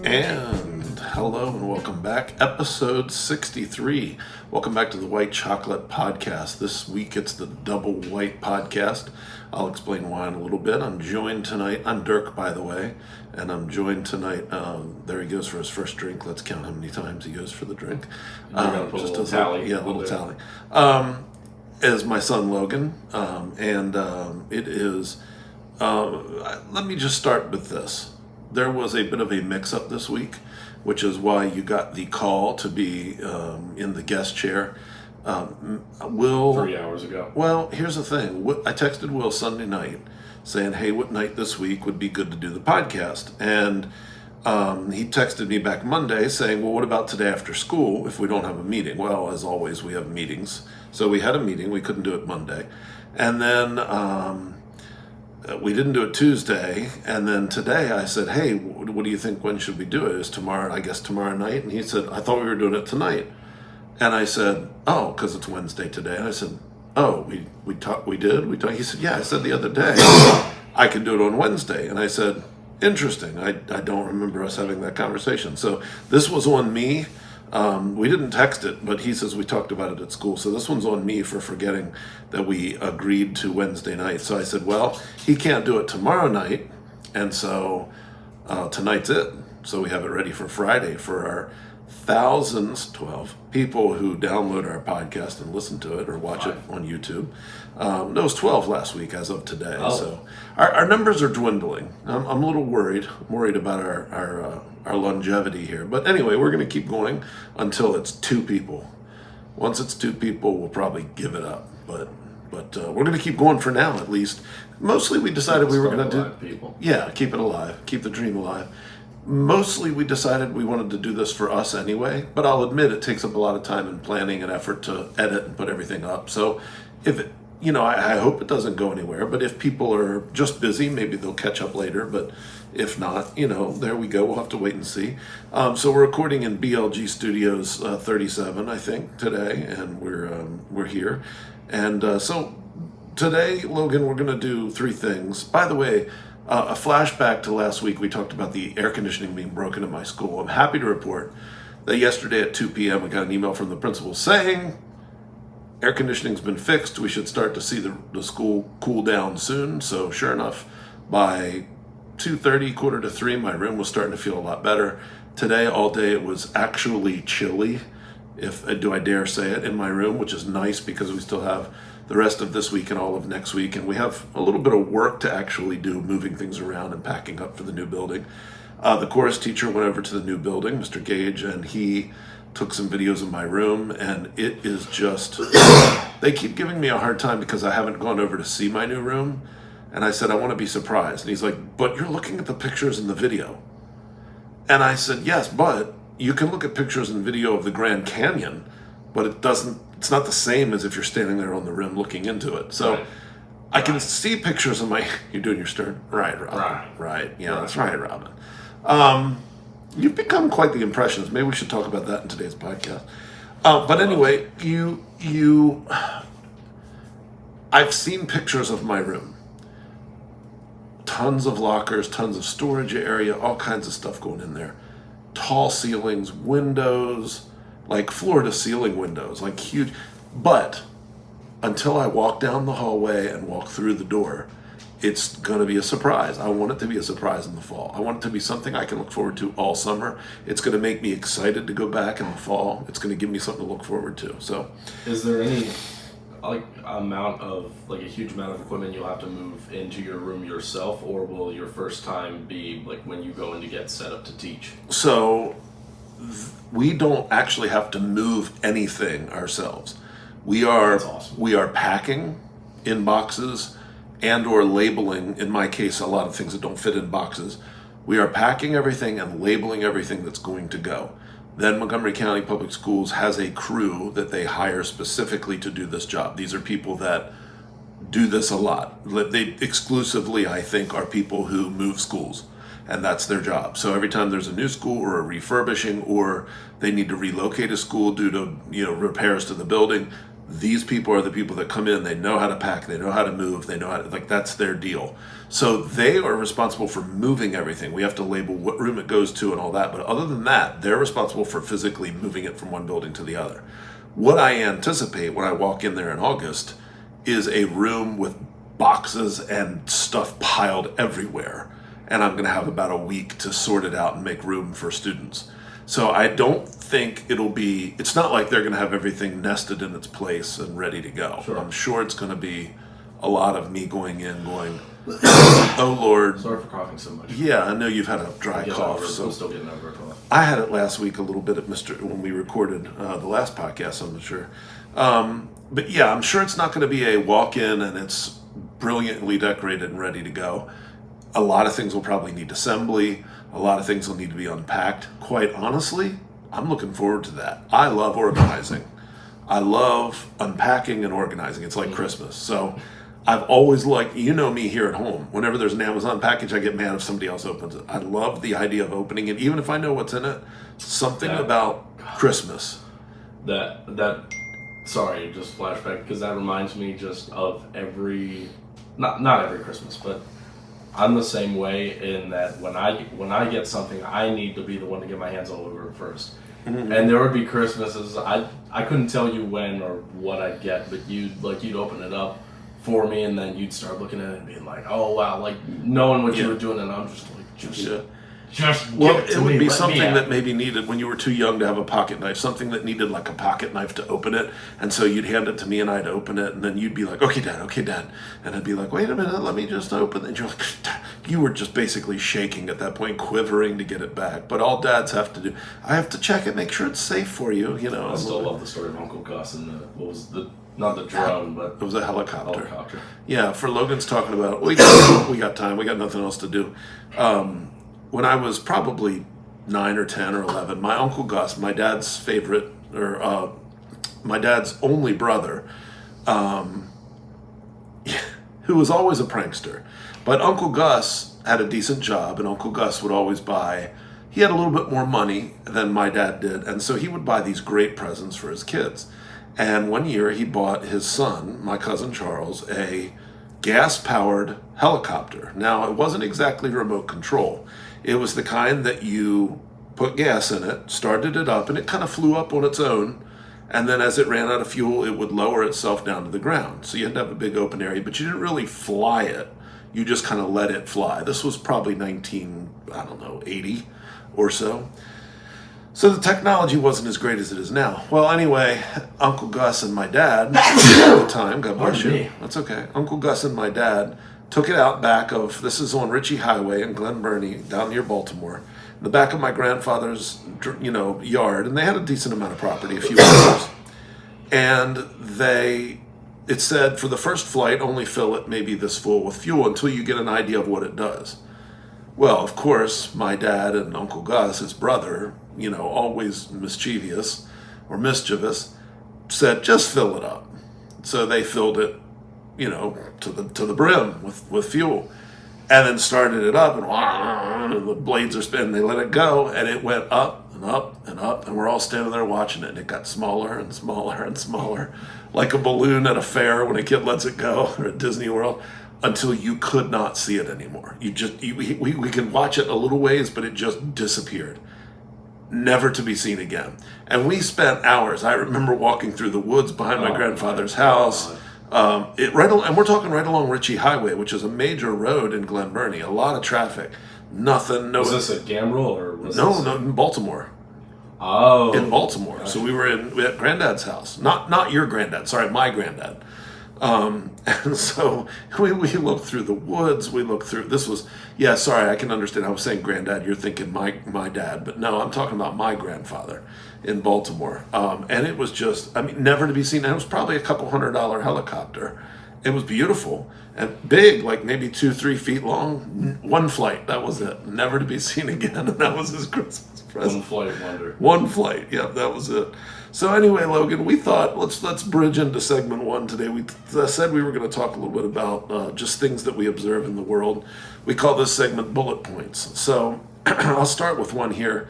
And hello and welcome back. Episode 63. Welcome back to the White Chocolate Podcast. This week it's the Double White Podcast. I'll explain why in a little bit. I'm joined tonight. I'm Dirk, by the way. And I'm joined tonight. There he goes for his first drink. Let's count how many times he goes for the drink. Just a little tally. Yeah, a little tally. Is my son Logan. It is... let me just start with this. There was a bit of a mix-up this week, which is why you got the call to be in the guest chair. Will 3 hours ago. Well, here's the thing. I texted Will Sunday night saying, hey, what night this week would be good to do the podcast? And he texted me back Monday saying, well, what about today after school if we don't have a meeting? Well, as always, we have meetings. So we had a meeting. We couldn't do it Monday. And then... we didn't do it Tuesday, and then today I said, hey, what do you think, when should we do it? Is tomorrow, I guess tomorrow night? And he said, I thought we were doing it tonight. And I said, oh, because it's Wednesday today. And I said, oh, we talked. He said, yeah, I said the other day I could do it on Wednesday. And I said, interesting. I don't remember us having that conversation. So this was on me. We didn't text it, but he says we talked about it at school. So this one's on me for forgetting that we agreed to Wednesday night. So I said, well, he can't do it tomorrow night. And so tonight's it. So we have it ready for Friday for our 12 people who download our podcast and listen to it or watch it on YouTube. It was 12 last week as of today. Oh. So our numbers are dwindling. I'm a little worried. I'm worried about our longevity here. But anyway, we're going to keep going until it's 2 people. Once it's 2 people, we'll probably give it up. But we're going to keep going for now, at least. Mostly we decided we were going to do... people. Yeah, keep it alive. Keep the dream alive. Mostly we decided we wanted to do this for us anyway, but I'll admit it takes up a lot of time and planning and effort to edit and put everything up. So if it, I hope it doesn't go anywhere, but if people are just busy, maybe they'll catch up later, but if not, there we go. We'll have to wait and see. So we're recording in BLG Studios 37, I think, today, and we're here. And so today, Logan, we're going to do 3 things. By the way, a flashback to last week, we talked about the air conditioning being broken in my school. I'm happy to report that yesterday at 2 p.m. I got an email from the principal saying air conditioning's been fixed. We should start to see the school cool down soon. So sure enough, by 2:30, 2:45, my room was starting to feel a lot better. Today, all day, it was actually chilly, do I dare say it, in my room, which is nice because we still have the rest of this week and all of next week. And we have a little bit of work to actually do, moving things around and packing up for the new building. The chorus teacher went over to the new building, Mr. Gage, and he took some videos of my room. And it is just, they keep giving me a hard time because I haven't gone over to see my new room. And I said, I want to be surprised. And he's like, but you're looking at the pictures in the video. And I said, yes, but you can look at pictures and video of the Grand Canyon, but it's not the same as if you're standing there on the rim looking into it. So right. I can see pictures of you're doing your stern? Right, Robin. Right. Yeah, right. That's right, Robin. You've become quite the impressionist. Maybe we should talk about that in today's podcast. But anyway, I've seen pictures of my room. Tons of lockers, tons of storage area, all kinds of stuff going in there. Tall ceilings, windows, like floor-to-ceiling windows, like huge. But until I walk down the hallway and walk through the door, it's going to be a surprise. I want it to be a surprise in the fall. I want it to be something I can look forward to all summer. It's going to make me excited to go back in the fall. It's going to give me something to look forward to. So, is there any a huge amount of equipment you'll have to move into your room yourself, or will your first time be like when you go in to get set up to teach? So we don't actually have to move anything ourselves. We are awesome. We are packing in boxes and or labeling, in my case, a lot of things that don't fit in boxes. We are packing everything and labeling everything that's going to go. Then Montgomery County Public Schools has a crew that they hire specifically to do this job. These are people that do this a lot. They exclusively, I think, are people who move schools, and that's their job. So every time there's a new school or a refurbishing or they need to relocate a school due to repairs to the building, these people are the people that come in, they know how to pack, they know how to move, they know how to, like, that's their deal. So they are responsible for moving everything. We have to label what room it goes to and all that. But other than that, they're responsible for physically moving it from one building to the other. What I anticipate when I walk in there in August is a room with boxes and stuff piled everywhere. And I'm going to have about a week to sort it out and make room for students. So I don't think it's not like they're going to have everything nested in its place and ready to go. Sure. I'm sure it's going to be a lot of me going in, going, oh Lord. Sorry for coughing so much. Yeah, I know you've had a dry cough. I'm still getting over a cough. I had it last week a little bit when we recorded the last podcast, I'm not sure. But yeah, I'm sure it's not going to be a walk-in and it's brilliantly decorated and ready to go. A lot of things will probably need assembly. A lot of things will need to be unpacked. Quite honestly, I'm looking forward to that. I love organizing. I love unpacking and organizing. It's like Christmas. So I've always liked, me here at home. Whenever there's an Amazon package, I get mad if somebody else opens it. I love the idea of opening it, even if I know what's in it. Something about Christmas. Sorry, just flashback, because that reminds me just of not every Christmas, but I'm the same way in that when I get something, I need to be the one to get my hands all over it first. Mm-hmm. And there would be Christmases, I couldn't tell you when or what I'd get, but you'd open it up for me, and then you'd start looking at it and being like, oh wow, like knowing what you were doing, and I'm just like, just well, give it to it would me. be something that maybe needed when you were too young to have a pocket knife, something that needed like a pocket knife to open it, and so you'd hand it to me and I'd open it, and then you'd be like, okay dad, and I'd be like, wait a minute, let me just open it, and you're like, you were just basically shaking at that point, quivering to get it back. But all dads have to do, I have to check it, make sure it's safe for you, I still love the story of Uncle Gus and not the drone, but it was a helicopter. Yeah, for Logan's talking about, we got time, we got nothing else to do. When I was probably 9 or 10 or 11, my Uncle Gus, my dad's favorite, or my dad's only brother, who was always a prankster. But Uncle Gus had a decent job, and Uncle Gus would always he had a little bit more money than my dad did, and so he would buy these great presents for his kids. And one year he bought his son, my cousin Charles, a gas-powered helicopter. Now, it wasn't exactly remote control. It was the kind that you put gas in it, started it up, and it kind of flew up on its own. And then as it ran out of fuel, it would lower itself down to the ground. So you had to have a big open area, but you didn't really fly it. You just kind of let it fly. This was probably 80 or so. So the technology wasn't as great as it is now. Well, anyway, Uncle Gus and my dad, at the time, God bless you, that's okay. Uncle Gus and my dad took it out back of, this is on Ritchie Highway in Glen Burnie, down near Baltimore, in the back of my grandfather's, yard, and they had a decent amount of property, a few acres. And it said, for the first flight, only fill it maybe this full with fuel until you get an idea of what it does. Well, of course, my dad and Uncle Gus, his brother, always mischievous, said, just fill it up. So they filled it, to the brim with fuel, and then started it up, and the blades are spinning. They let it go, and it went up and up and up, and we're all standing there watching it, and it got smaller and smaller and smaller, like a balloon at a fair when a kid lets it go, or at Disney World, until you could not see it anymore. We could watch it a little ways, but it just disappeared, never to be seen again. And we spent hours. I remember walking through the woods behind my grandfather's house. And we're talking right along Ritchie Highway, which is a major road in Glen Burnie. A lot of traffic. Nothing. No. Was this at Gambrel or was no, in Baltimore. Oh. In Baltimore. Gotcha. So we were at Granddad's house. Not your granddad. Sorry, my granddad. And so we looked through the woods. We looked through. Sorry, I can understand. I was saying granddad. You're thinking my dad, but no, I'm talking about my grandfather in Baltimore. And it was just, never to be seen. And it was probably a couple $100 helicopter. It was beautiful and big, like maybe 2-3 feet long. One flight, that was it. Never to be seen again. And that was his Christmas present. One flight wonder. One flight, yeah, that was it. So anyway, Logan, we thought let's bridge into segment 1 today. We said we were going to talk a little bit about just things that we observe in the world. We call this segment bullet points. So I'll start with one here.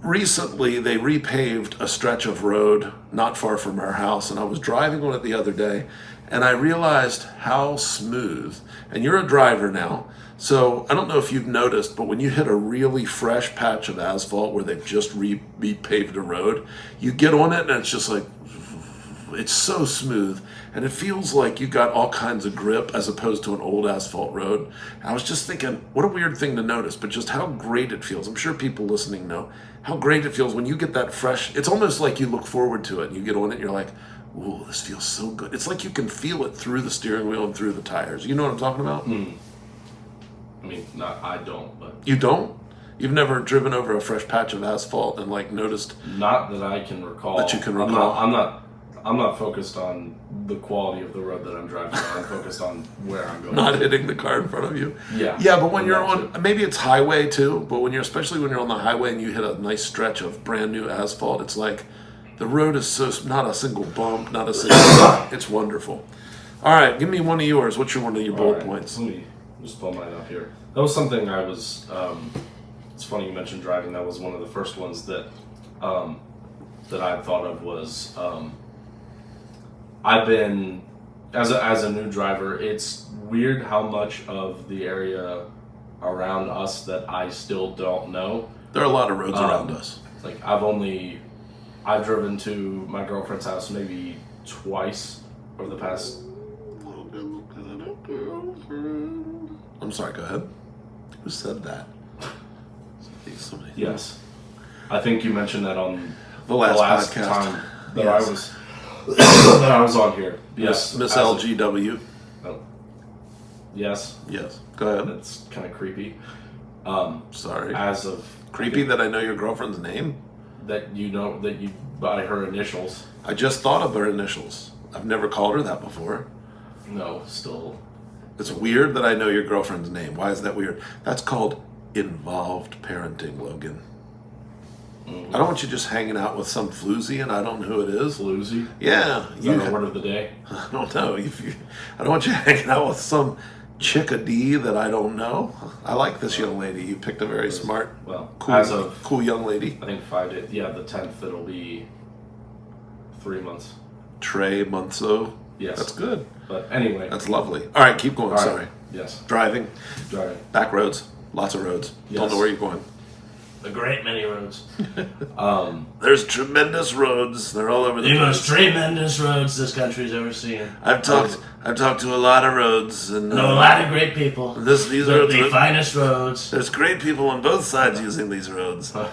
recently they repaved a stretch of road not far from our house, and I was driving on it the other day, and I realized how smooth. And you're a driver now, so I don't know if you've noticed, but when you hit a really fresh patch of asphalt where they've just repaved a road, you get on it and it's just like, it's so smooth, and it feels like you got all kinds of grip as opposed to an old asphalt road. And I was just thinking, what a weird thing to notice, but just how great it feels. I'm sure people listening know how great it feels when you get that fresh. It's almost like you look forward to it, and you get on it and you're like, ooh, this feels so good. It's like you can feel it through the steering wheel and through the tires. You know what I'm talking about? I mean, I don't, but... You don't? You've never driven over a fresh patch of asphalt and like noticed? Not that I can recall. That you can recall? I'm not focused on the quality of the road that I'm driving on. I'm focused on where I'm going. Not hitting the car in front of you. Yeah. Yeah, but when you're on, maybe it's highway too, but especially when you're on the highway and you hit a nice stretch of brand new asphalt, it's like the road is so, not a single bump, not a single, it's wonderful. All right, give me one of yours. What's one of your bullet points? Let me just pull mine up here. That was something I was, it's funny you mentioned driving. That was one of the first ones that I thought of was, I've been, as a new driver, it's weird how much of the area around us that I still don't know. There are a lot of roads around us. Like I've driven to my girlfriend's house maybe twice over the past. I'm sorry, go ahead. Who said that? Somebody. Yes. I think you mentioned that on the last podcast time that I was on here. Yes. Miss LGW. Oh. Yes. Yes. Go ahead. That's kind of creepy. Sorry. As of creepy that I know your girlfriend's name? That you know that you by her initials. I just thought of her initials. I've never called her that before. No, still. It's weird that I know your girlfriend's name. Why is that weird? That's called involved parenting, Logan. I don't want you just hanging out with some floozy and I don't know who it is. Floozy? Yeah. Is that the word of the day? I don't know. I don't want you hanging out with some chickadee that I don't know. I like this young lady. You picked a very smart, cool young lady. I think 5 days. Yeah, the 10th it'll be 3 months. Trey Monso. Yes. That's good. But anyway. That's lovely. All right, keep going. Sorry. Yes. Driving. Back roads. Lots of roads. Yes. Don't know where you're going. A great many roads. There's tremendous roads. They're all over the place. The most tremendous roads this country's ever seen. I've talked to a lot of roads and know a lot of great people. These are the finest roads. There's great people on both sides using these roads. By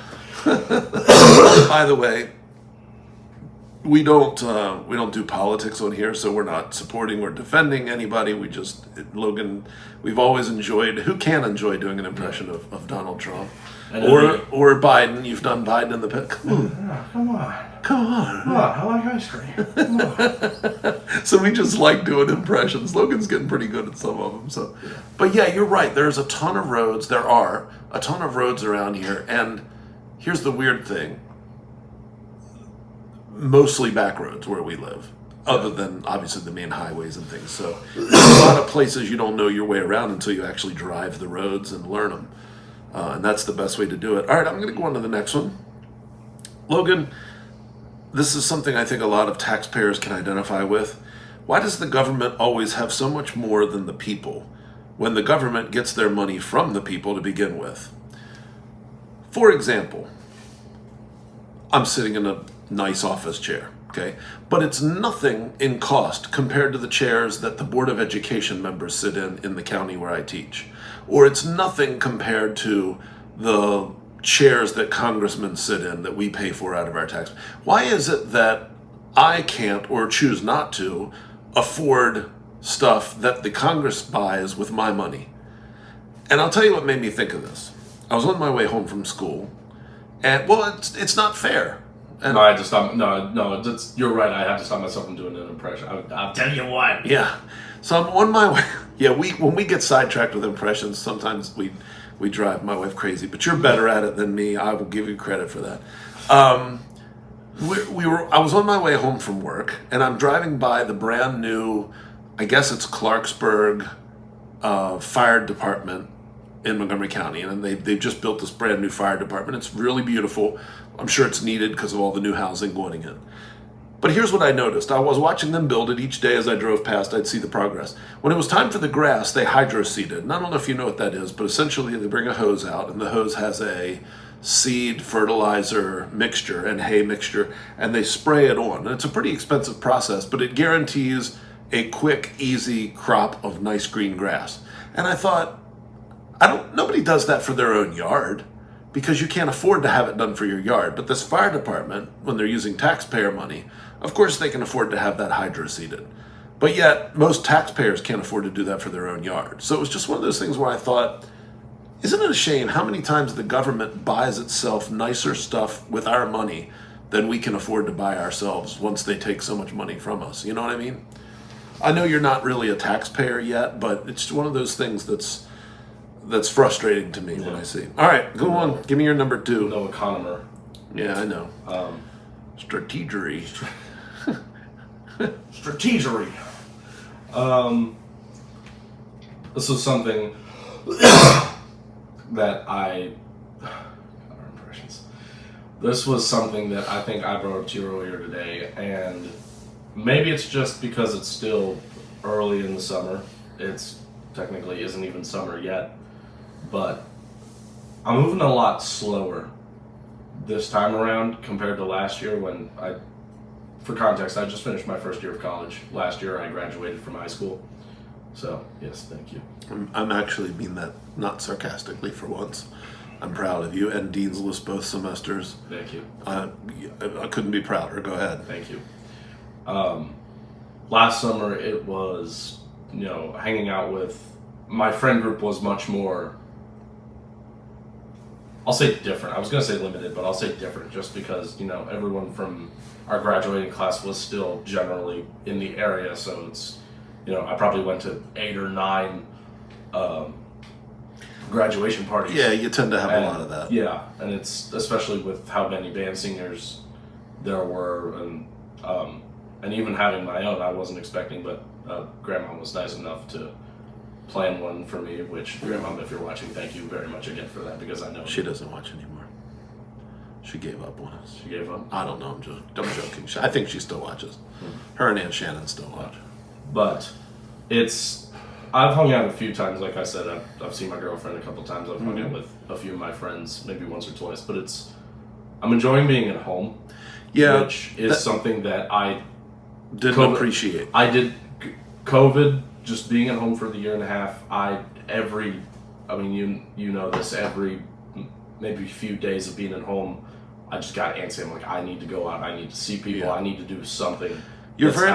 the way, we don't do politics on here, so we're not supporting or defending anybody. Logan, we've always enjoyed. Who can enjoy doing an impression of Donald Trump? Or Biden. You've done Biden in the pit. Come on. I like ice cream. Come on. So we just like doing impressions. Logan's getting pretty good at some of them. So, but yeah, you're right. There's a ton of roads. There are a ton of roads around here. And here's the weird thing. Mostly back roads where we live. Other than, obviously, the main highways and things. So there's a lot of places you don't know your way around until you actually drive the roads and learn them. And that's the best way to do it. All right, I'm going to go on to the next one. Logan, this is something I think a lot of taxpayers can identify with. Why does the government always have so much more than the people when the government gets their money from the people to begin with? For example, I'm sitting in a nice office chair, okay? But it's nothing in cost compared to the chairs that the Board of Education members sit in the county where I teach. Or it's nothing compared to the chairs that congressmen sit in that we pay for out of our tax. Why is it that I can't or choose not to afford stuff that the Congress buys with my money? And I'll tell you what made me think of this. I was on my way home from school, and it's not fair. And I had to stop. No, you're right. I had to stop myself from doing an impression. I'll tell you why. Yeah. So I'm on my way. Yeah, when we get sidetracked with impressions, sometimes we drive my wife crazy. But you're better at it than me. I will give you credit for that. I was on my way home from work, and I'm driving by the brand new, I guess it's Clarksburg Fire Department in Montgomery County, and they've just built this brand new fire department. It's really beautiful. I'm sure it's needed because of all the new housing going in. But here's what I noticed. I was watching them build it each day as I drove past. I'd see the progress. When it was time for the grass, they hydro-seeded. And I don't know if you know what that is, but essentially they bring a hose out, and the hose has a seed fertilizer mixture and hay mixture, and they spray it on. And it's a pretty expensive process, but it guarantees a quick, easy crop of nice green grass. And I thought, nobody does that for their own yard because you can't afford to have it done for your yard. But this fire department, when they're using taxpayer money, of course they can afford to have that hydro-seeded. But yet, most taxpayers can't afford to do that for their own yard. So it was just one of those things where I thought, isn't it a shame how many times the government buys itself nicer stuff with our money than we can afford to buy ourselves once they take so much money from us? You know what I mean? I know you're not really a taxpayer yet, but it's one of those things that's frustrating to me when I see. All right, go on. Give me your number 2. No economer. Yeah, I know. Strategery. Strategery. This was something that This was something that I think I brought up to you earlier today, and maybe it's just because it's still early in the summer. It's technically isn't even summer yet, but I'm moving a lot slower this time around compared to last year when for context, I just finished my first year of college. Last year I graduated from high school. So, yes, thank you. I'm actually mean that not sarcastically for once. I'm proud of you. And Dean's List both semesters. Thank you. I couldn't be prouder. Go ahead. Thank you. Last summer it was, hanging out with my friend group was much more, I'll say different. I was going to say limited, but I'll say different just because, everyone from our graduating class was still generally in the area. So it's, I probably went to 8 or 9 graduation parties. Yeah, you tend to have a lot of that. Yeah, and it's especially with how many band singers there were, and even having my own, I wasn't expecting, but Grandma was nice enough to plan one for me, which, Grandma, if you're watching, thank you very much again for that, because I know she doesn't watch anymore. She gave up on us. She gave up? I don't know, I'm joking. I think she still watches. Her and Aunt Shannon still watch. But I've hung out a few times, like I said, I've seen my girlfriend a couple times, I've hung out with a few of my friends, maybe once or twice, but I'm enjoying being at home, which is something that I didn't appreciate. I did, COVID, just being at home for the year and a half, you know this, every maybe few days of being at home, I just got antsy. I'm like, I need to go out, I need to see people, I need to do something. You're very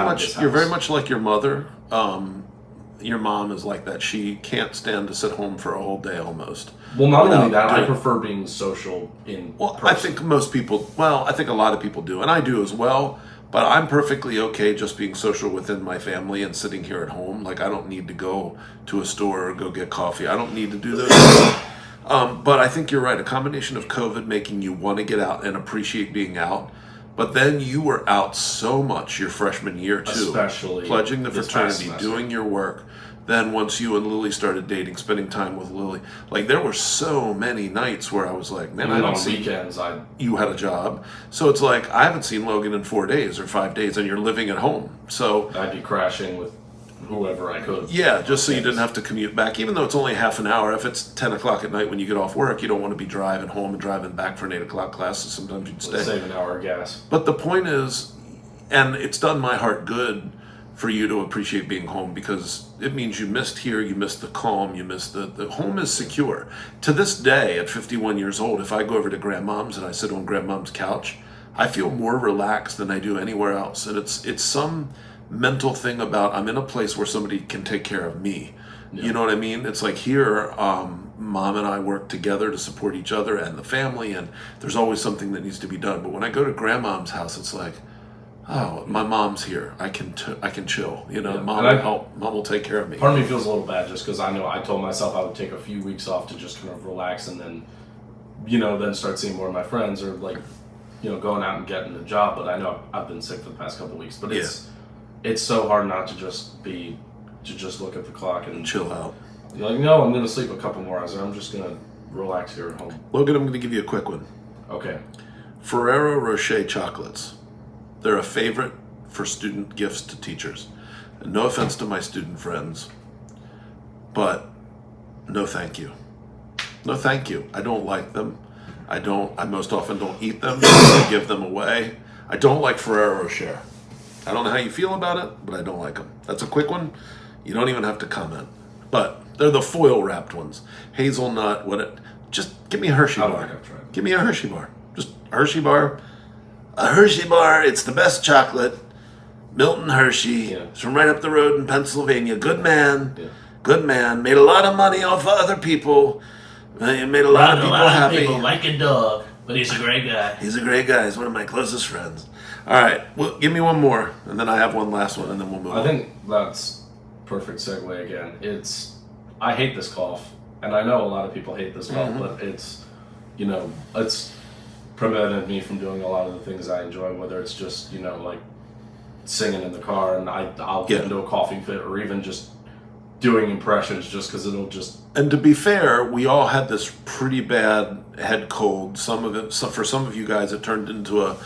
much like your mother. Your mom is like that. She can't stand to sit home for a whole day almost. Well, not only that, I prefer being social in person. I think I think a lot of people do, and I do as well, but I'm perfectly okay just being social within my family and sitting here at home. Like, I don't need to go to a store or go get coffee. I don't need to do those things. But I think you're right. A combination of COVID making you want to get out and appreciate being out, but then you were out so much your freshman year too, especially pledging the fraternity, doing your work. Then once you and Lily started dating, spending time with Lily, like there were so many nights where I was like, man, I don't see weekends. You had a job, so it's like I haven't seen Logan in 4 days or 5 days, and you're living at home. So I'd be crashing with whoever I could. Yeah, just so you didn't have to commute back, even though it's only half an hour. If it's 10 o'clock at night when you get off work, you don't want to be driving home and driving back for an 8 o'clock class, so sometimes you'd stay. Save an hour of gas. But the point is, and it's done my heart good for you to appreciate being home, because it means you missed here, you missed the calm, you missed the home is secure. To this day, at 51 years old, if I go over to Grandmom's and I sit on Grandmom's couch, I feel more relaxed than I do anywhere else. And it's some mental thing about I'm in a place where somebody can take care of me. Yeah. You know what I mean? It's like here, Mom and I work together to support each other and the family, and there's always something that needs to be done. But when I go to Grandmom's house, it's like, oh, my mom's here. I can chill. Mom will help. Mom will take care of me. Part of me feels a little bad just because I know I told myself I would take a few weeks off to just kind of relax and then, then start seeing more of my friends or going out and getting a job. But I know I've been sick for the past couple of weeks. But it's so hard not to just look at the clock and chill out. You're like, no, I'm going to sleep a couple more hours. I'm just going to relax here at home. Logan, I'm going to give you a quick one. Okay. Ferrero Rocher chocolates. They're a favorite for student gifts to teachers. And no offense to my student friends, but no thank you. No thank you. I don't like them. I most often don't eat them. I give them away. I don't like Ferrero Rocher. I don't know how you feel about it, but I don't like them. That's a quick one. You don't even have to comment. But they're the foil wrapped ones. Hazelnut, just give me a Hershey I don't bar. think I've tried. Give me a Hershey bar. Just a Hershey bar. A Hershey bar, it's the best chocolate. Milton Hershey. Yeah. It's from right up the road in Pennsylvania. Good man. Yeah. Good man. Made a lot of money off of other people. Made a lot of people happy. People like a dog, but he's a great guy. He's a great guy. He's one of my closest friends. All right. Well, give me one more, and then I have one last one, and then we'll move on. I think that's perfect segue again. I hate this cough, and I know a lot of people hate this cough, but it's prevented me from doing a lot of the things I enjoy, whether it's just, like singing in the car and I'll get into a coughing fit, or even just doing impressions just because it'll just... And to be fair, we all had this pretty bad head cold. For some of you guys, it turned into a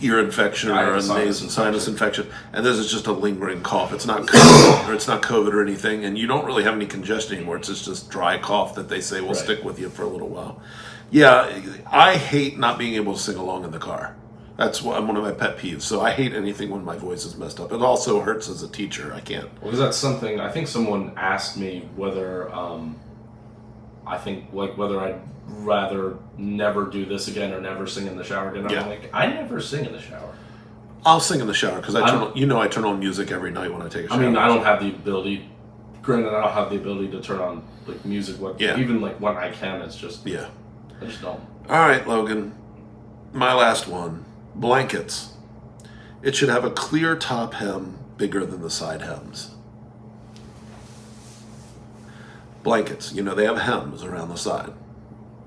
ear infection or a sinus infection, and this is just a lingering cough. It's not COVID or anything, and you don't really have any congestion anymore. It's just dry cough that they say will stick with you for a little while. Yeah, I hate not being able to sing along in the car. That's one of my pet peeves. So I hate anything when my voice is messed up. It also hurts as a teacher. I can't. Well, because that's something, I think someone asked me whether, whether I'd rather never do this again or never sing in the shower again. I'm like, I never sing in the shower. I'll sing in the shower because I turn on music every night when I take a shower. I mean, I don't have the ability. Granted, I don't have the ability to turn on music. Even when I can, it's just I just don't. All right, Logan. My last one: blankets. It should have a clear top hem bigger than the side hems. Blankets, they have hems around the side.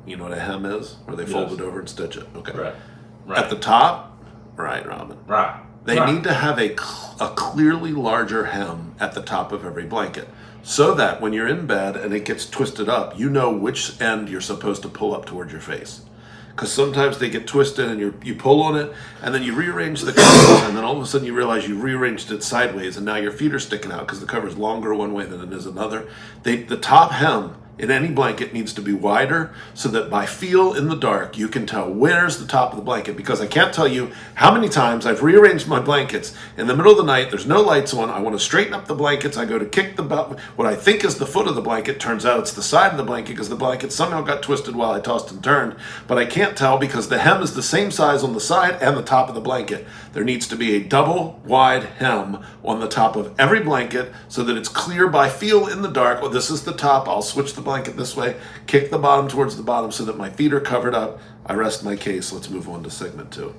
You know what a hem is? Where they fold it over and stitch it. Okay. Right. At the top, right, Robin. Right. They need to have a clearly larger hem at the top of every blanket, so that when you're in bed and it gets twisted up, you know which end you're supposed to pull up towards your face. Because sometimes they get twisted and you pull on it, and then you rearrange the covers, and then all of a sudden you realize you rearranged it sideways, and now your feet are sticking out because the cover's longer one way than it is another. The top hem in any blanket needs to be wider so that by feel in the dark you can tell where's the top of the blanket, because I can't tell you how many times I've rearranged my blankets in the middle of the night. There's no lights on. I want to straighten up the blankets. I go to kick what I think is the foot of the blanket. Turns out it's the side of the blanket because the blanket somehow got twisted while I tossed and turned, but I can't tell because the hem is the same size on the side and the top of the blanket. There needs to be a double wide hem on the top of every blanket so that it's clear by feel in the dark. Well, this is the top. I'll switch the blanket this way, kick the bottom towards the bottom so that my feet are covered up. I rest my case. Let's move on to segment 2.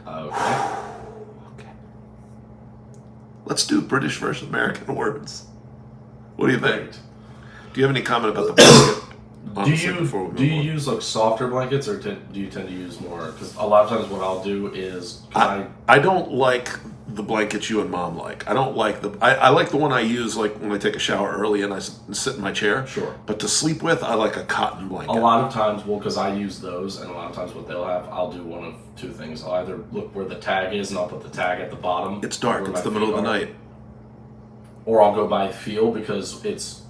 Okay. Let's do British versus American words. What do you think? Do you have any comment about the blanket? Do you use softer blankets, or do you tend to use more? Because a lot of times what I'll do is I don't like the blankets you and Mom like. I don't like I like the one I use when I take a shower early and I sit in my chair. Sure. But to sleep with, I like a cotton blanket. A lot of times, because I use those, and a lot of times what they'll have, I'll do one of two things. I'll either look where the tag is and I'll put the tag at the bottom. It's dark. It's the middle of the night. Or I'll go by feel, because if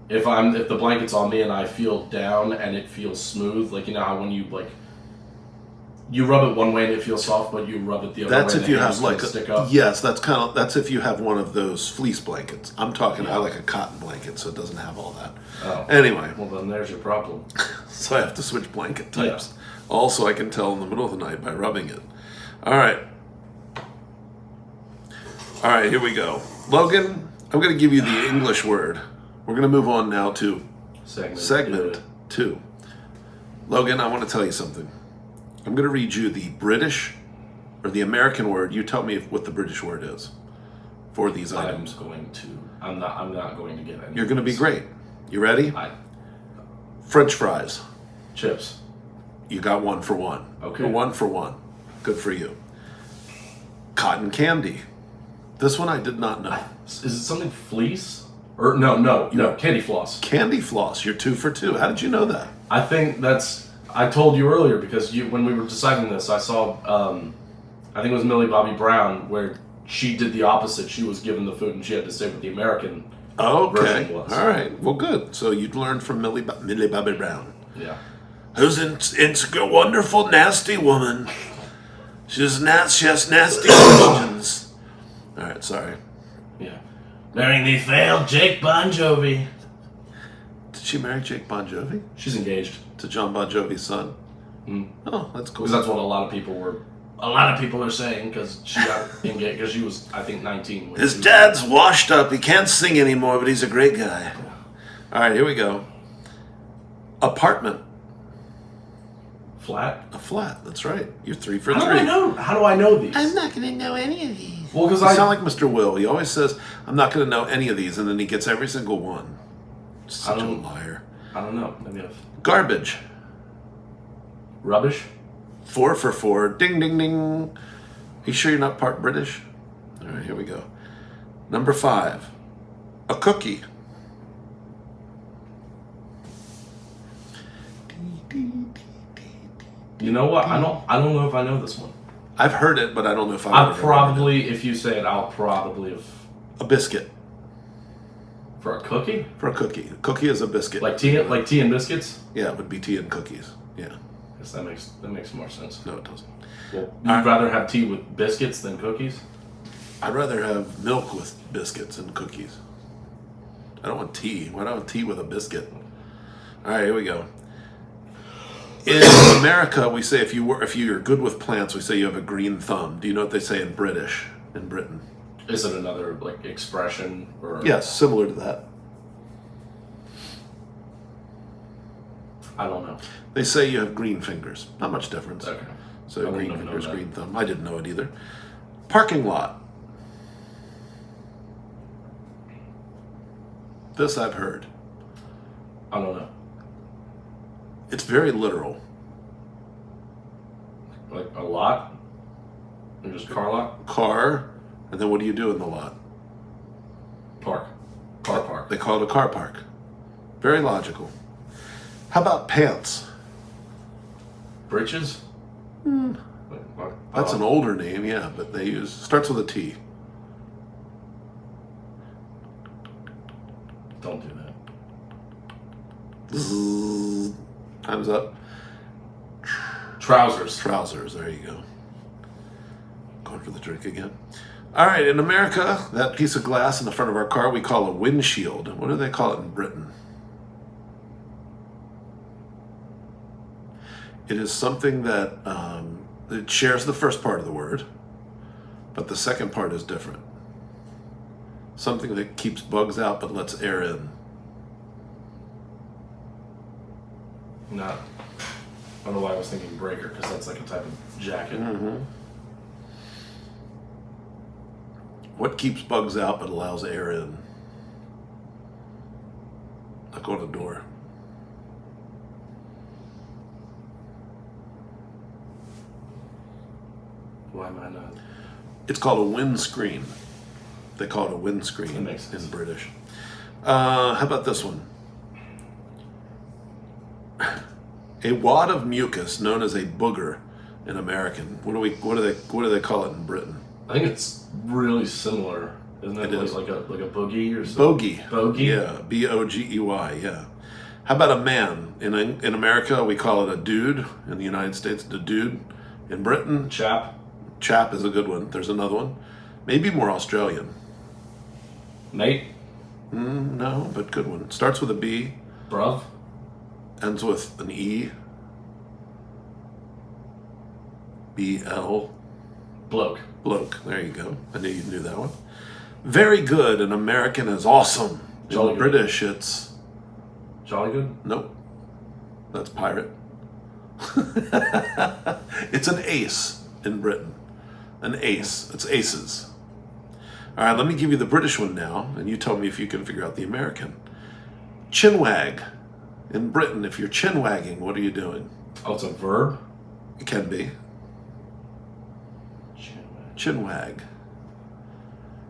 the blanket's on me and I feel down and it feels smooth, how when you rub it one way and it feels soft, but you rub it the other way. That's if you have stick up. Yes, that's if you have one of those fleece blankets. I'm talking. I like a cotton blanket, so it doesn't have all that. Oh. Anyway. Well, then there's your problem. So I have to switch blanket types. Yeah. Also, I can tell in the middle of the night by rubbing it. All right, here we go. Logan, I'm going to give you the English word. We're going to move on now to segment 2. Logan, I want to tell you something. I'm going to read you the British or the American word. You tell me what the British word is for these items. I'm not going to get any. You're going to be great. You ready? French fries. Chips. You got 1 for 1. Okay. 1 for 1. Good for you. Cotton candy. This one I did not know. Is it something fleece? Or no, candy floss. Candy floss. You're 2 for 2. How did you know that? I think I told you earlier because when we were deciding this, I saw, I think it was Millie Bobby Brown, where she did the opposite. She was given the food and she had to say what the American version was. All right. Well, good. So you learned from Millie Bobby Brown. Yeah. Who's a wonderful, nasty woman. She has nasty questions. All right, sorry. Yeah. Marrying the failed Jake Bon Jovi. Did she marry Jake Bon Jovi? She's engaged. To John Bon Jovi's son? Oh, that's cool. Because that's what a lot of people were. A lot of people are saying because she got engaged because she was, I think, 19. His dad's washed up. He can't sing anymore, but he's a great guy. All right, here we go. Apartment. Flat. A flat. That's right. You're 3 for 3. How do I know these? I'm not going to know any of these. Well, because I I sound like Mr. Will. He always says, I'm not going to know any of these, and then he gets every single one. Such a liar. I don't know. Maybe Garbage. Rubbish. 4 for 4. Ding, ding, ding. You sure you're not part British? All right, here we go. Number 5. A cookie. You know what? I don't know if I know this one. I've heard it, but I don't know if I'll probably, if you say it, I'll probably have. A biscuit. For a cookie? For a cookie. A cookie is a biscuit. Like tea and biscuits? Yeah, it would be tea and cookies. Yeah. I guess that makes more sense. No, it doesn't. Well, you'd rather have tea with biscuits than cookies? I'd rather have milk with biscuits and cookies. I don't want tea. Why do I want tea with a biscuit? All right, here we go. In America, we say if you're good with plants, we say you have a green thumb. Do you know what they say in Britain? Is it another like expression or? Yes, similar to that. I don't know. They say you have green fingers. Not much difference. Okay. So green fingers, green thumb. I didn't know it either. Parking lot. This I've heard. I don't know. It's very literal. Like a lot? Or just car lot? Car, and then what do you do in the lot? Park. Car park. They call it a car park. Very logical. How about pants? Britches? That's an older name, yeah, but starts with a T. Don't do that. Zzz. Time's up. Trousers. Trousers, there you go. Going for the drink again. All right, in America, that piece of glass in the front of our car we call a windshield. What do they call it in Britain? It is something that it shares the first part of the word, but the second part is different. Something that keeps bugs out but lets air in. Not. I don't know why I was thinking breaker because that's like a type of jacket. Mm-hmm. What keeps bugs out but allows air in? Knock on the door. Why am I not? It's called a windscreen. They call it a windscreen That makes sense. in British. How about this one? A wad of mucus known as a booger in American. What do they call it in Britain? I think it's really similar, isn't it? It is. Like a boogie or something. Bogey. Bogey? Yeah, B-O-G-E-Y, yeah. How about a man? In America, we call it a dude. In the United States, the dude. In Britain, Chap. chap is a good one. There's another one. Maybe more Australian. Mate. No, but good one. Starts with a B, Bruv. ends with an E. B-L. Bloke. Bloke. There you go. I knew you knew that one. Very good. An American is awesome. Jolly In good. British, it's... Jolly good? Nope. That's pirate. It's an ace in Britain. An ace. It's aces. All right, let me give you the British one now, and you tell me if you can figure out the American. Chinwag. In Britain, if you're chinwagging, what are you doing? Oh, it's a verb? It can be. Chinwag. Chinwag.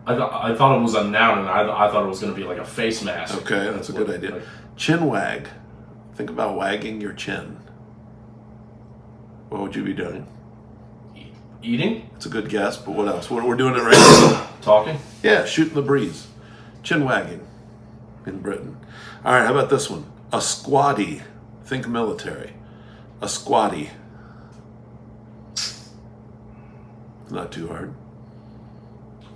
I thought it was a noun, and I thought it was going to be like a face mask. Okay, that's a good idea. Like, Chin wag. Think about wagging your chin. What would you be doing? eating? It's a good guess, but what else? We're doing it right now. Talking? Yeah, shooting the breeze. Chin wagging in Britain. All right, how about this one? A squatty. Think military. A squatty. Not too hard.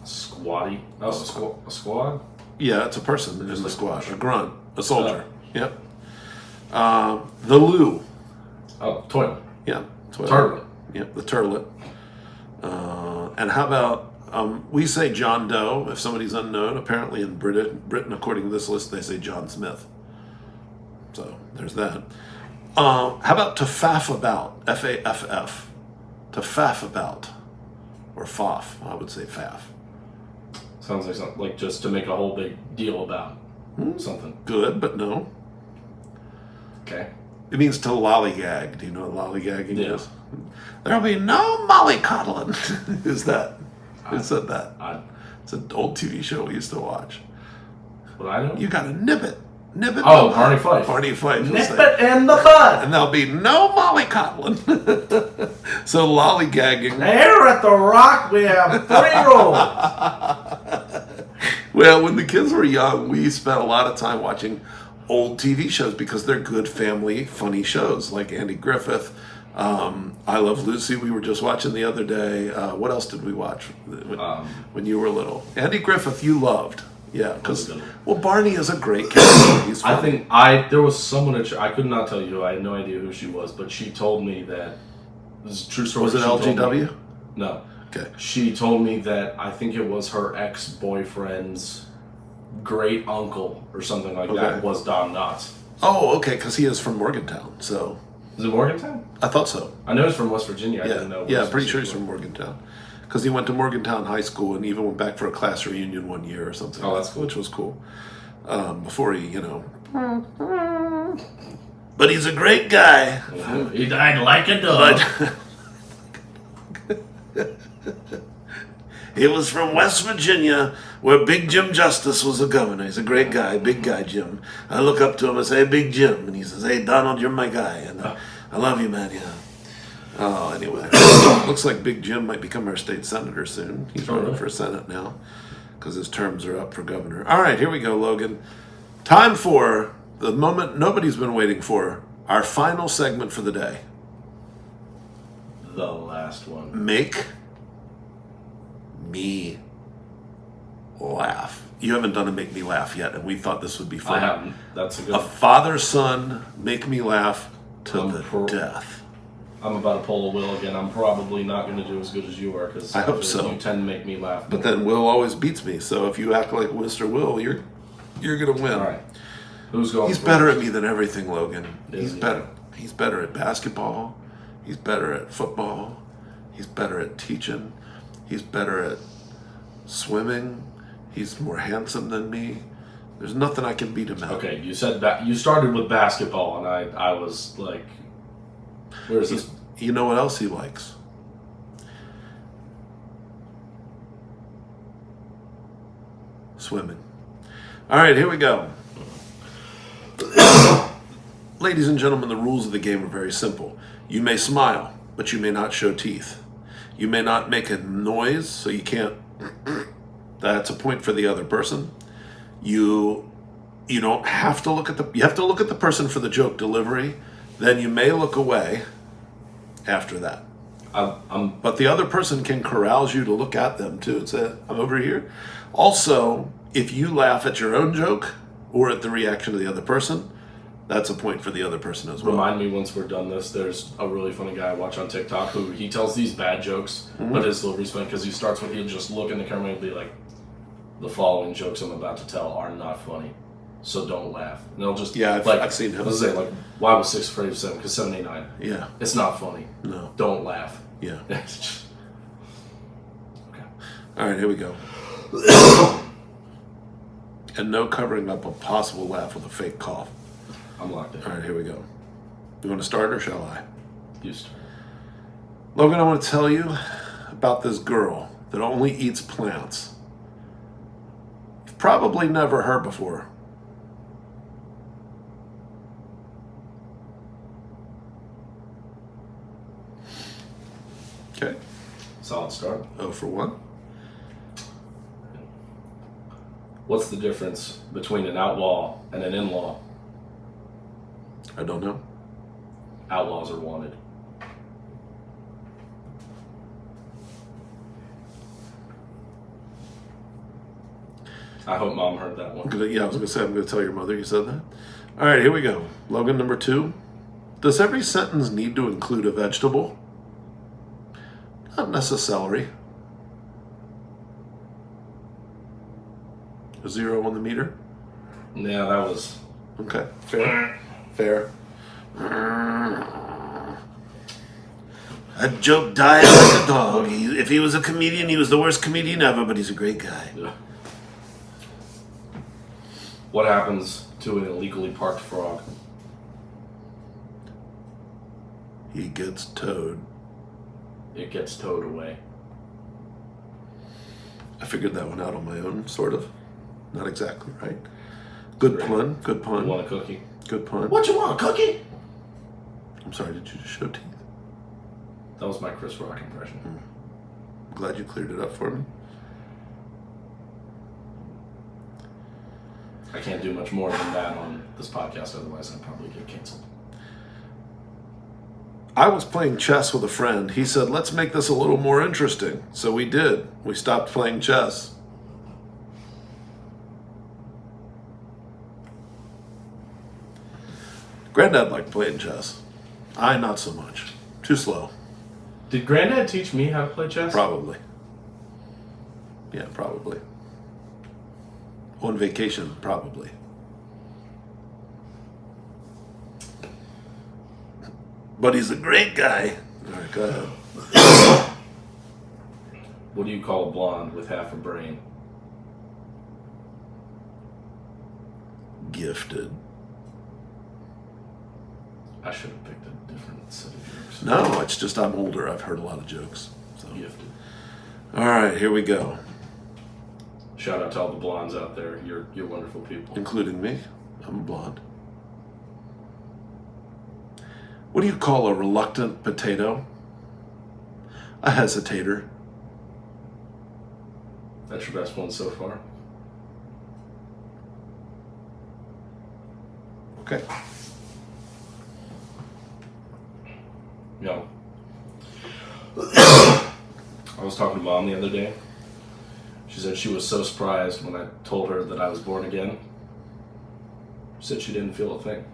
Squatty? Oh, a squad? Yeah, it's a person in the like squad. A grunt. A soldier. Yep. The loo. Oh, toilet. Yeah. Turlet. Yep, the turlet. And how about, we say John Doe if somebody's unknown. Apparently in Britain, according to this list, they say John Smith. So there's that. How about to faff about? F-A-F-F. To faff about. Or faff. I would say faff. Sounds like something, like just to make a whole big deal about something. Good, but no. Okay. It means to lollygag. Do you know what lollygagging Yeah. is? There'll be no mollycoddling. Who's that? Who said that? It's an old TV show we used to watch. What I know? You gotta nip it. Nip it. Oh, Barney Fife. Barney Fife. will Nip say. it in the bud. And there'll be no mollycoddling. So lollygagging. Here at the Rock, we have 3 rules. Well, when the kids were young, we spent a lot of time watching old TV shows because they're good family, funny shows like Andy Griffith. I Love Lucy, we were just watching the other day. What else did we watch when you were little? Andy Griffith, you loved. Yeah, because, well, Barney is a great character. He's I funny. think there was someone I could not tell you. I had no idea who she was, but she told me that this is a true story. Was it She told me- LGW? No. Okay. She told me that I think it was her ex-boyfriend's great uncle or something like Okay. that was Don Knotts. Oh, okay, because he is from Morgantown, so Is it Morgantown? I thought so. I know he's from West Virginia. I Yeah, didn't know. yeah, where pretty sure he's specifically. from Morgantown. Because he went to Morgantown High School and even went back for a class reunion one year or something. Oh, that's cool. Which was cool. Before he, But he's a great guy. He died like a dog. But he was from West Virginia, where Big Jim Justice was the governor. He's a great guy, big guy Jim. I look up to him and say, "Hey, Big Jim," and he says, "Hey, Donald, you're my guy, and I love you, man." Yeah. Oh, anyway, looks like Big Jim might become our state senator soon. He's running for Senate now because his terms are up for governor. All right, here we go, Logan. Time for the moment nobody's been waiting for. Our final segment for the day. The last one. Make me laugh. You haven't done a make me laugh yet, and we thought this would be fun. I haven't. That's a good. A father-son make me laugh to I'm the pro- death. I'm about to pull a Will again. I'm probably not going to do as good as you are because I hope so. You tend to make me laugh. But then Will always beats me. So if you act like Mr. Will, you're gonna win. All right. Who's going? He's first? better at me than everything, Logan. Is He's he? better. He's better at basketball. He's better at football. He's better at teaching. He's better at swimming. He's more handsome than me. There's nothing I can beat him at. Okay, you said you started with basketball, and I was like, where's this? You know what else he likes? Swimming. All right, here we go. Ladies and gentlemen, the rules of the game are very simple. You may smile, but you may not show teeth. You may not make a noise, so you can't. That's a point for the other person. You don't have to look at you have to look at the person for the joke delivery. Then you may look away after that. But the other person can carouse you to look at them too and say, "I'm over here." Also, if you laugh at your own joke or at the reaction of the other person, that's a point for the other person as well. Remind me once we're done this. There's a really funny guy I watch on TikTok who he tells these bad jokes, but his delivery's funny because he starts with he'll just look in the camera and be like, "The following jokes I'm about to tell are not funny, so don't laugh." And they'll just I've seen him. Let's say like, why was 6 afraid of 7? Because 7, 8, 9. Yeah. It's not funny. No. Don't laugh. Yeah. It's just- okay. All right, here we go. And no covering up a possible laugh with a fake cough. I'm locked in. All right, here we go. You want to start or shall I? Used to. Logan, I want to tell you about this girl that only eats plants probably never heard before. Okay. Solid start. 0 for 1. What's the difference between an outlaw and an in-law? I don't know. Outlaws are wanted. I hope Mom heard that one. Yeah, I was going to say, I'm going to tell your mother you said that. All right, here we go. Logan, number 2. Does every sentence need to include a vegetable? Not necessarily. A 0 on the meter? Yeah, that was... Okay, fair. Fair. That joke died like a dog. If he was a comedian, he was the worst comedian ever, but he's a great guy. Yeah. What happens to an illegally parked frog? He gets towed. It gets towed away. I figured that one out on my own, sort of. Not exactly right. Good Great. pun. Good You pun. want a cookie? Good pun. What you want, cookie? I'm sorry, did you just show teeth? That was my Chris Rock impression. I'm glad you cleared it up for me. I can't do much more than that on this podcast, otherwise I'd probably get canceled. I was playing chess with a friend. He said, let's make this a little more interesting. So we did. We stopped playing chess. Granddad liked playing chess. I not so much. Too slow. Did Granddad teach me how to play chess? Probably. Yeah, probably. On vacation, probably. But he's a great guy. All right, go ahead. What do you call a blonde with half a brain? Gifted. I should have picked a different set of jokes. No, it's just I'm older. I've heard a lot of jokes. So. Gifted. All right, here we go. Shout out to all the blondes out there. You're wonderful people. Including me. I'm a blonde. What do you call a reluctant potato? A hesitator. That's your best one so far. Okay. No. I was talking to Mom the other day. She said she was so surprised when I told her that I was born again. She said she didn't feel a thing.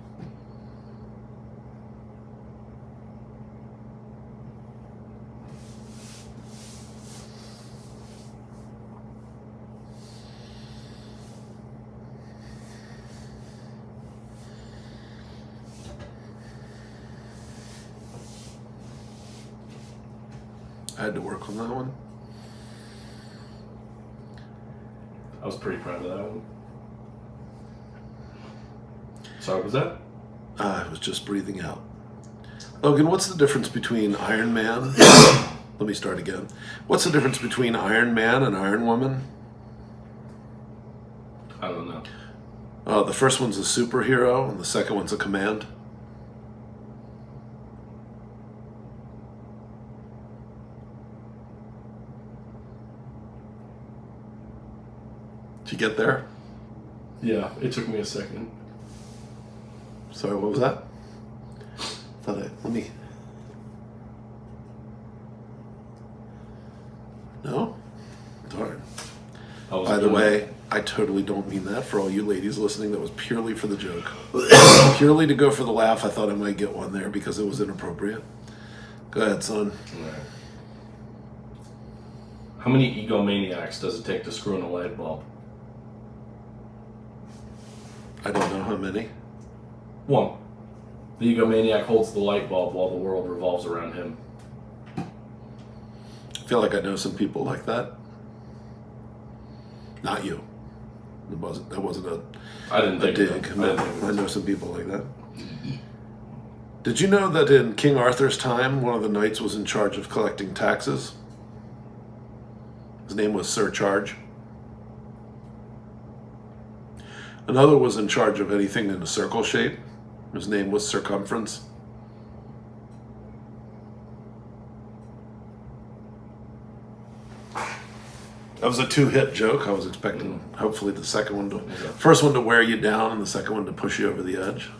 I had to work on that one. I was pretty proud of that one. Sorry, what was that? I was just breathing out. Logan, what's the difference between Iron Man? Let me start again. What's the difference between Iron Man and Iron Woman? I don't know. The first one's a superhero, and the second one's a command. Did you get there? Yeah, it took me a second. Sorry, what was that? Let me. No? Darn. By the way, I totally don't mean that for all you ladies listening. That was purely for the joke. Purely to go for the laugh. I thought I might get one there because it was inappropriate. Go ahead, son. Right. How many egomaniacs does it take to screw in a light bulb? I don't know how many. One. The egomaniac holds the light bulb while the world revolves around him. I feel like I know some people like that. Not you. That wasn't a dig. No, I know some people like that. Did you know that in King Arthur's time, one of the knights was in charge of collecting taxes? His name was Sir Charge. Another was in charge of anything in a circle shape. His name was Circumference. That was a 2-hit joke. I was expecting, hopefully, the second one first one to wear you down and the second one to push you over the edge.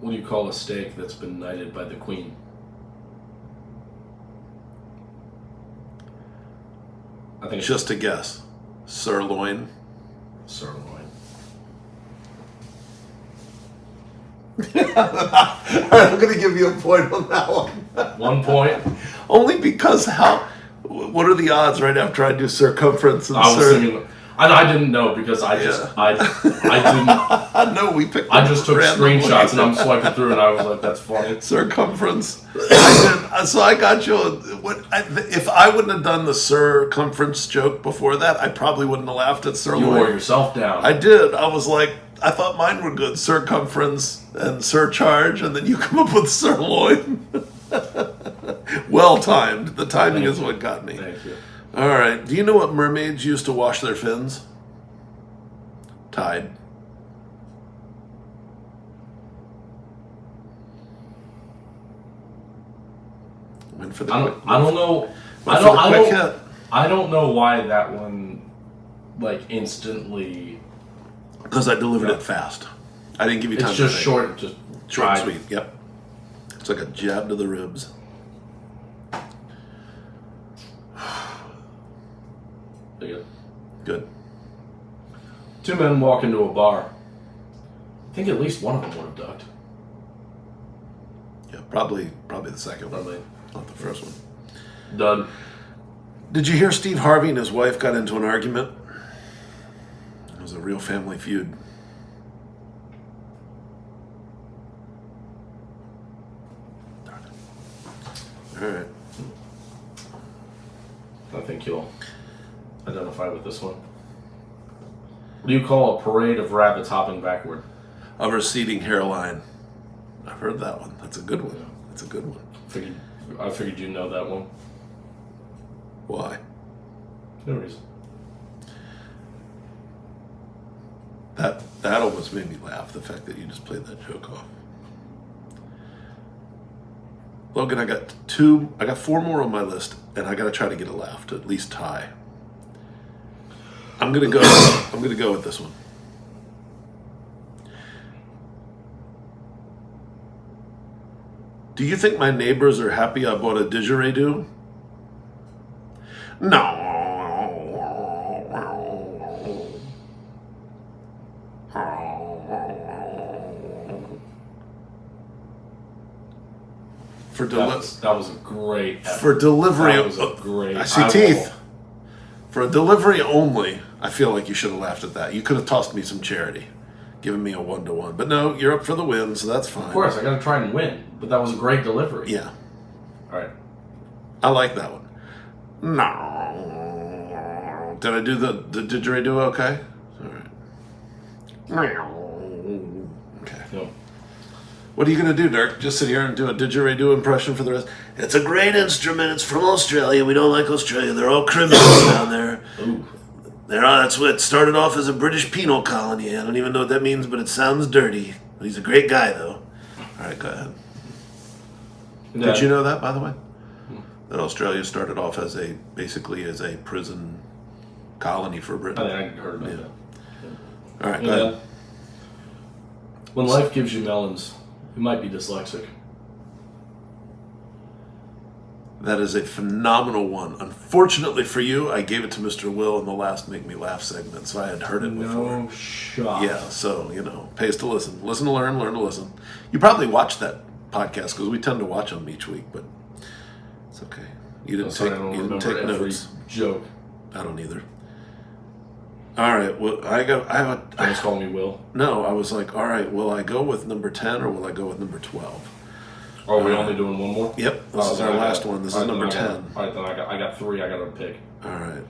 What do you call a steak that's been knighted by the queen? I think Just a guess. Sirloin. sirloin. I'm going to give you a point on that one. 1 point. Only because what are the odds right after I do circumference and I was thinking. I didn't know because I didn't. No, we picked. I just took randomly. screenshots and I'm swiping through and I was like, "That's funny." Circumference. So I got you. If I wouldn't have done the circumference joke before that, I probably wouldn't have laughed at sirloin. You wore yourself down. I did. I was like, I thought mine were good. Circumference and surcharge, and then you come up with sirloin. Well timed. The timing is what got me. Thank you. All right. Do you know what mermaids use to wash their fins? Tide. Went for the I don't know. Went for the quick hit. I don't know why that one, like, instantly. Because I delivered it fast. I didn't give you time. It's to just think. short. Just Short and try. sweet. Yep. It's like a jab to the ribs. There you go. Good. 2 men walk into a bar. I think at least one of them would have ducked. Yeah, probably the second one, Probably. not the first one. Done. Did you hear Steve Harvey and his wife got into an argument? It was a real family feud. Darn it. All right. I think you'll identify with this one. What do you call a parade of rabbits hopping backward? A receding hairline. I've heard that one. That's a good one. That's a good one. I figured you'd know that one. Why? No reason. That almost made me laugh, the fact that you just played that joke off. Logan, I got 4 more on my list, and I gotta try to get a laugh to at least tie. I'm gonna go with this one. Do you think my neighbors are happy I bought a didgeridoo? No. That was a great effort. For delivery. That was a great. I see teeth. For a delivery only, I feel like you should have laughed at that. You could have tossed me some charity, given me a 1-to-1. But no, you're up for the win, so that's fine. Of course, I got to try and win. But that was a great delivery. Yeah. All right. I like that one. No. Did I do the didgeridoo okay? All right. Okay. No. What are you going to do, Dirk? Just sit here and do a didgeridoo impression for the rest? It's a great instrument. It's from Australia. We don't like Australia. They're all criminals down there. Ooh. That's what it started off as a British penal colony. I don't even know what that means, but it sounds dirty. He's a great guy, though. All right, go ahead. Yeah. Did you know that, by the way? That Australia started off basically as a prison colony for Britain. I think I heard about that. All right, go Yeah. ahead. When life gives you melons, you might be dyslexic. That is a phenomenal one. Unfortunately for you, I gave it to Mr. Will in the last Make Me Laugh segment, so I had heard it before. No shot. Yeah, so, pays to listen. Listen to learn to listen. You probably watched that podcast because we tend to watch them each week, but it's okay. You didn't Sorry, take, I don't you didn't remember take every notes. joke. I don't either. All right, well, Just call me Will. No, I was like, all right, will I go with number 10 or will I go with number 12? Are we only doing one more? Yep, this is our last one. This is number 10. All right, then I got 3 I got to pick. All right.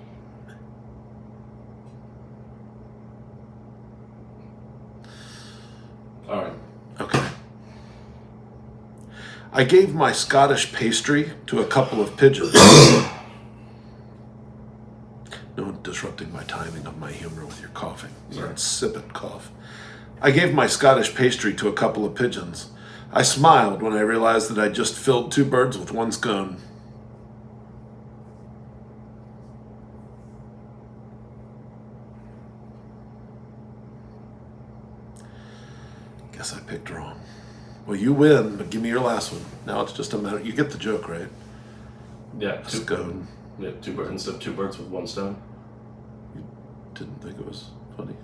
All right. Okay. I gave my Scottish pastry to a couple of pigeons. coughing. Sorry. Insipid cough. I gave my Scottish pastry to a couple of pigeons. I smiled when I realized that I'd just filled 2 birds with 1 scone. Guess I picked wrong. Well, you win, but give me your last one. Now it's just a matter. You get the joke, right? Yeah, A scone. Yeah, 2 birds instead of 2 birds with 1 stone. Didn't think it was funny.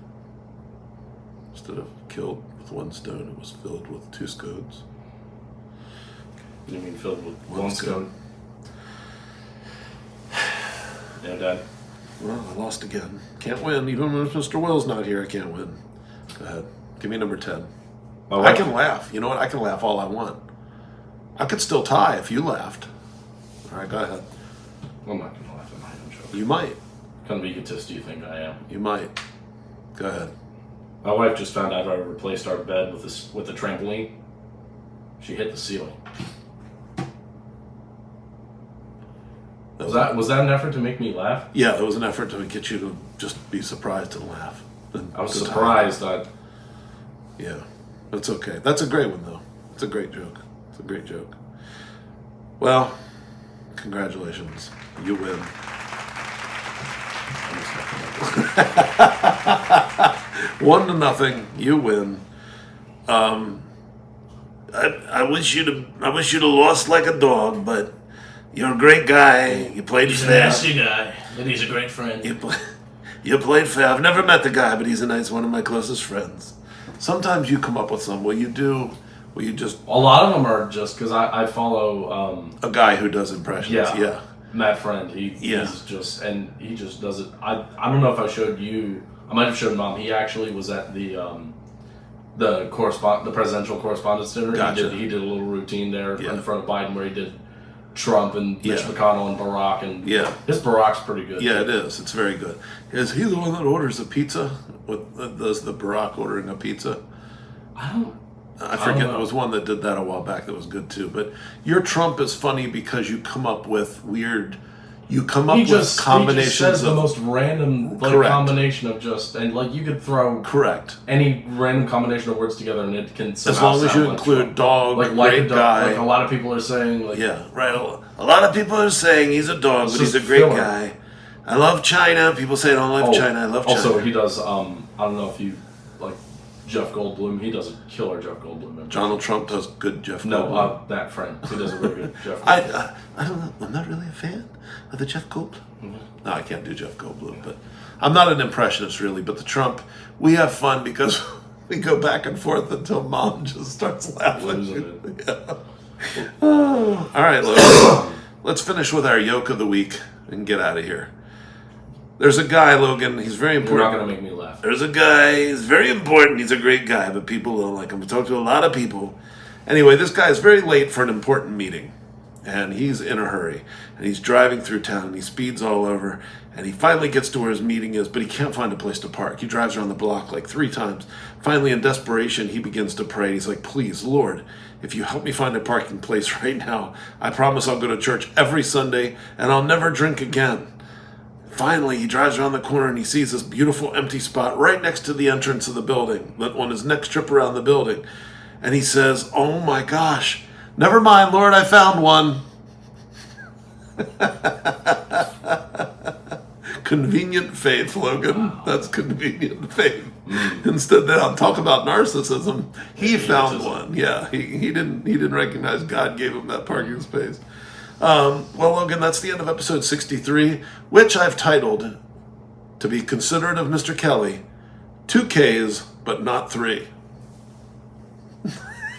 Instead of killed with 1 stone, it was filled with 2 scones. You mean filled with One 1 scone. scone? Yeah, Dad. Well, I lost again. Can't win. Even when Mr. Will's not here, I can't win. Go ahead. Give me number 10. My I wife- can laugh. You know what? I can laugh all I want. I could still tie if you laughed. All right, go ahead. I'm not going to laugh at my own joke. You might. What kind of egotist do you think I am? You might. Go ahead. My wife just found out I replaced our bed with a trampoline. She hit the ceiling. Was that an effort to make me laugh? Yeah, it was an effort to get you to just be surprised and laugh. And I was to tie. surprised that. Yeah, that's okay. That's a great one, though. It's a great joke. It's a great joke. Well, congratulations. You win. 1-0. You win. I wish you'd have lost like a dog, but you're a great guy. You played He's a fair. nasty guy, but he's a great friend. You played fair. I've never met the guy, but he's a nice one of my closest friends. Sometimes you come up with some. Will you just A lot of them are just because I follow. a guy who does impressions? Yeah. Matt Friend. Yeah. He's just and he just does it. I don't know if I showed you. I might have showed Mom. He actually was at the presidential correspondence dinner. Gotcha. He did a little routine there Yeah. in front of Biden where he did Trump and Mitch Yeah. McConnell and Barack and Yeah. his Barack's pretty good. Yeah, it is. It's very good. Is he the one that orders a pizza? Does the Barack ordering a pizza? I forget. know. There was one that did that a while back that was good too. But your Trump is funny because you come up with weird. You come up He with just combinations says the of most random Correct. combination of just and you could throw correct. any random combination of words together and it can As somehow long as sound you like include Trump. dog, like great a dog, guy. like a lot of people are saying like Yeah, right. A lot of people are saying he's a dog, It's but he's a just great filler. guy. I love China. People say I don't love China. I love China. Also, he does. I don't know if you like Jeff Goldblum. He does a killer Jeff Goldblum. impression. Donald Trump does good Jeff No, Goldblum. that friend. He does a really good Jeff. Goldblum. I don't know. I'm not really a fan of the Jeff Goldblum. Mhm. No, I can't do Jeff Goldblum, but I'm not an impressionist really. But the Trump, we have fun because we go back and forth until Mom just starts laughing. Losing Yeah. Oh. All right, Logan. Let's finish with our yoke of the week and get out of here. There's a guy, Logan. He's very You're not important. gonna make me laugh. There's a guy, he's very important, he's a great guy, but people don't like him. We talk to a lot of people. Anyway, this guy is very late for an important meeting, and he's in a hurry, and he's driving through town, and he speeds all over, and he finally gets to where his meeting is, but he can't find a place to park. He drives around the block like 3 times. Finally, in desperation, he begins to pray. He's like, please, Lord, if you help me find a parking place right now, I promise I'll go to church every Sunday, and I'll never drink again. Finally, he drives around the corner and he sees this beautiful empty spot right next to the entrance of the building, on his next trip around the building. And he says, oh my gosh, never mind, Lord, I found one. Convenient faith, Logan. Wow. That's convenient faith. Instead, I'll talk about narcissism. He found Egotism. one. Yeah, he didn't recognize God gave him that parking space. Well, Logan, that's the end of episode 63, which I've titled, to be considerate of Mr. Kelly, 2 Ks, but not 3.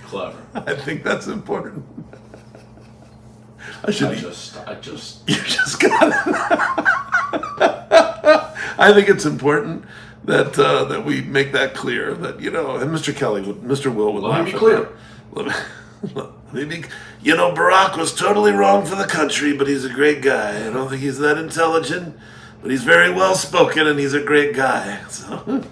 Clever. I think that's important. I just. You just got it. I think it's important that that we make that clear. That and Mr. Will would Let laugh me be at clear. that. Let me be. Barack was totally wrong for the country, but he's a great guy. I don't think he's that intelligent, but he's very well spoken, and he's a great guy. So,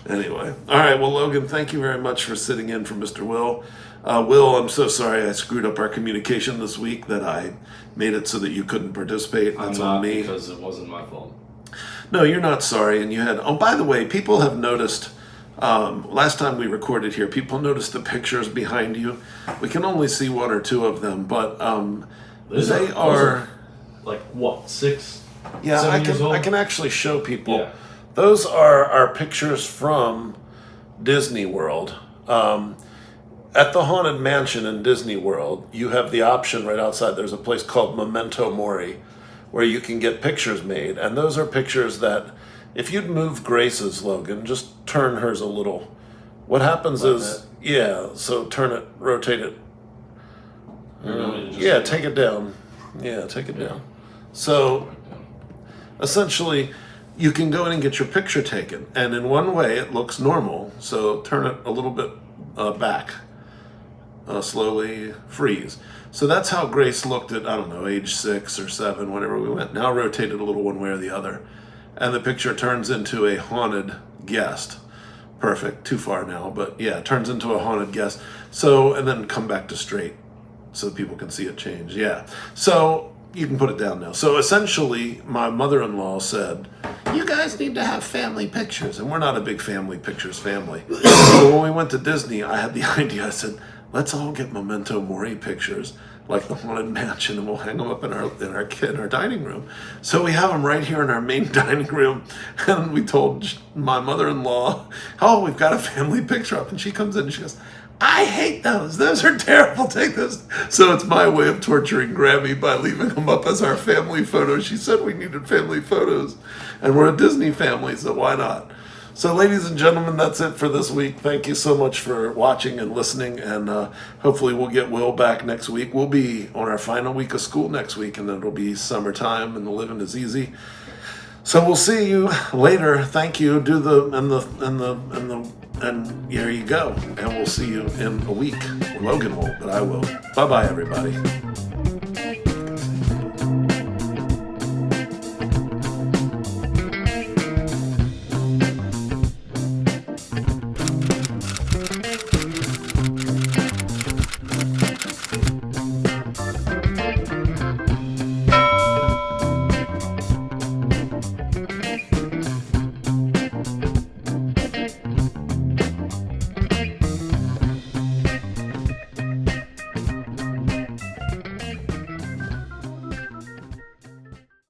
anyway, all right. Well, Logan, thank you very much for sitting in for Mr. Will. Will, I'm so sorry I screwed up our communication this week. That I made it so that you couldn't participate. That's I'm not on me. because it wasn't my fault. No, you're not sorry. And you had, oh, by the way, people have noticed, last time we recorded here, people noticed the pictures behind you. We can only see one or two of them, but Those they are, like what, 6, yeah, 7 years old? I can actually show people. Yeah. Those are our pictures from Disney World. At the Haunted Mansion in Disney World, you have the option right outside. There's a place called Memento Mori where you can get pictures made. And those are pictures that, if you'd move Grace's, Logan, just turn hers a little. What happens Like is, that? yeah, so turn it, rotate it. Just Yeah, take it down. Yeah, take it down. So, essentially, you can go in and get your picture taken. And in one way, it looks normal. So turn it a little bit back. Slowly freeze. So that's how Grace looked at, I don't know, age 6 or 7, whenever we went. Now rotate it a little one way or the other. And the picture turns into a haunted guest. Perfect. Too far now, but yeah, it turns into a haunted guest. So, and then come back to straight so people can see it change. Yeah. So you can put it down now. So essentially, my mother-in-law said, you guys need to have family pictures. And we're not a big family pictures family. So when we went to Disney, I had the idea. I said, let's all get Memento Mori pictures, like the Haunted Mansion, and we'll hang them up in our dining room. So we have them right here in our main dining room. And we told my mother-in-law, oh, we've got a family picture up. And she comes in and she goes, I hate those. Those are terrible. Take those. So it's my way of torturing Grammy by leaving them up as our family photos. She said we needed family photos. And we're a Disney family, so why not? So ladies and gentlemen, that's it for this week. Thank you so much for watching and listening. And hopefully we'll get Will back next week. We'll be on our final week of school next week. And then it'll be summertime and the living is easy. So we'll see you later. Thank you. And here you go. And we'll see you in a week. Logan won't, but I will. Bye-bye, everybody.